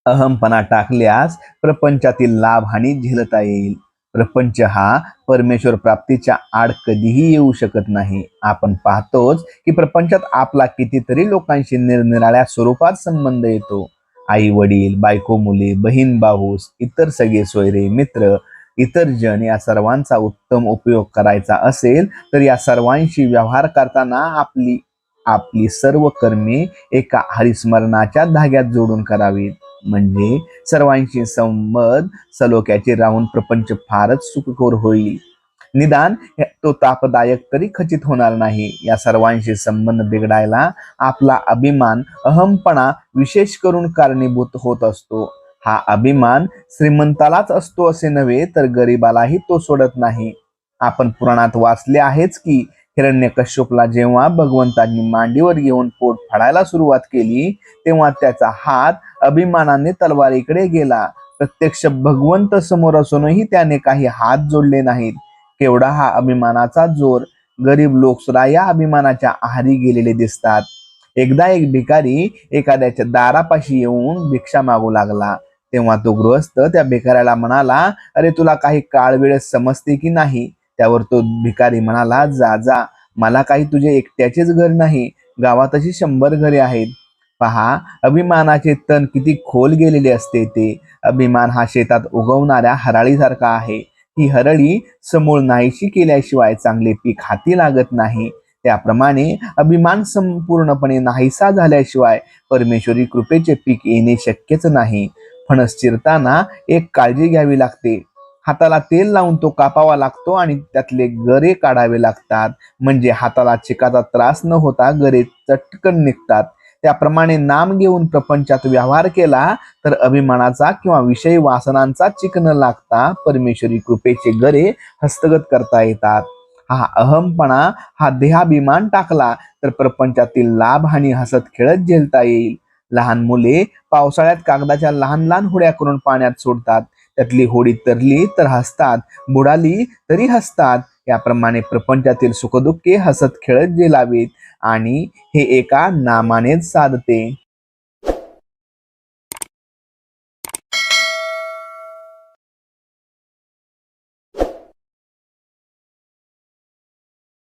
अहमपणा टाकल्यास प्रपंचातील लाभ हानी झेलता येईल. प्रपंच हा परमेश्वर प्राप्तीच्या आड कधीही येऊ शकत नाही. आपण पाहतोच की प्रपंचात आपला कितीतरी लोकांशी निरनिराळ्या स्वरूपात संबंध येतो. आई वडील, बायको मुले, बहीण भाऊ, इतर सगळे सोयरे, मित्र, इतर जन या सर्वांचा उत्तम उपयोग करायचा असेल तर या सर्वांशी व्यवहार करताना आपली आपली सर्व कर्मे एका हरिस्मरणाच्या धाग्यात जोडून करावीत. म्हणजे सर्वांशी संवाद सलोख्याचे राहून प्रपंच फारच सुखकर होईल. निदान तो तापदायक तरी खचित होणार नाही. या सर्वांशी संबंध बिघडायला आपला अभिमान, अहमपणा विशेष करून कारणीभूत होत असतो. हा अभिमान श्रीमंतालाच असतो असे नव्हे तर गरिबालाही तो सोडत नाही. आपण पुराणात वाचले आहेच की हिरण्यकश्यपला जेव्हा भगवंतांनी मांडीवर घेऊन पोट फाडायला सुरुवात केली तेव्हा त्याचा हात अभिमानाने तलवारीकडे गेला. प्रत्यक्ष भगवंत समोर असूनही त्याने काही हात जोडले नाहीत. केवढा हा अभिमानाचा जोर! गरीब लोक सुद्धा या अभिमानाच्या आहारी गेलेले दिसतात. एकदा एक भिकारी एखाद्याच्या दारापाशी येऊन भिक्षा मागू लागला. तेव्हा तो गृहस्थ त्या भिकाऱ्याला म्हणाला, अरे तुला काही काळ वेळ समजते की नाही? त्यावर तो भिकारी म्हणाला, जा जा, मला काही तुझे एकट्याचेच घर नाही, गावात अशी 100 घरे आहेत. पहा, अभिमानाचे तण किती खोल गेलेले असते ते. अभिमान हा शेतात उगवणाऱ्या हराळीसारखा आहे. ही हरळी समूळ नाहीशी केल्याशिवाय चांगले पीक हाती लागत नाही. त्याप्रमाणे अभिमान संपूर्णपणे नाहीसा झाल्याशिवाय परमेश्वरी कृपेचे पीक येणे शक्यच नाही. फणस चिरताना एक काळजी घ्यावी लागते. हाताला तेल लावून तो कापावा लागतो आणि त्यातले गरे काढावे लागतात. म्हणजे हाताला चिकाचा त्रास न होता गरे चटकन निघतात. त्याप्रमाणे नाम घेऊन प्रपंचात व्यवहार केला तर अभिमानाचा किंवा विषयी वासनांचा चिक न लागता परमेश्वरी कृपेचे गरे हस्तगत करता येतात. हा अहमपणा, हा देहाभिमान टाकला तर प्रपंचातील लाभ हानी हसत खेळत झेलता येईल. लहान मुले पावसाळ्यात कागदाच्या लहान लहान होड्या करून पाण्यात सोडतात. त्यातली होडी तरली तर हसतात, बुडाली तरी हसतात. याप्रमाणे प्रपंचातील सुखदुःखे हसत खेळत झेलावीत आणि हे एका नामानेच साधते.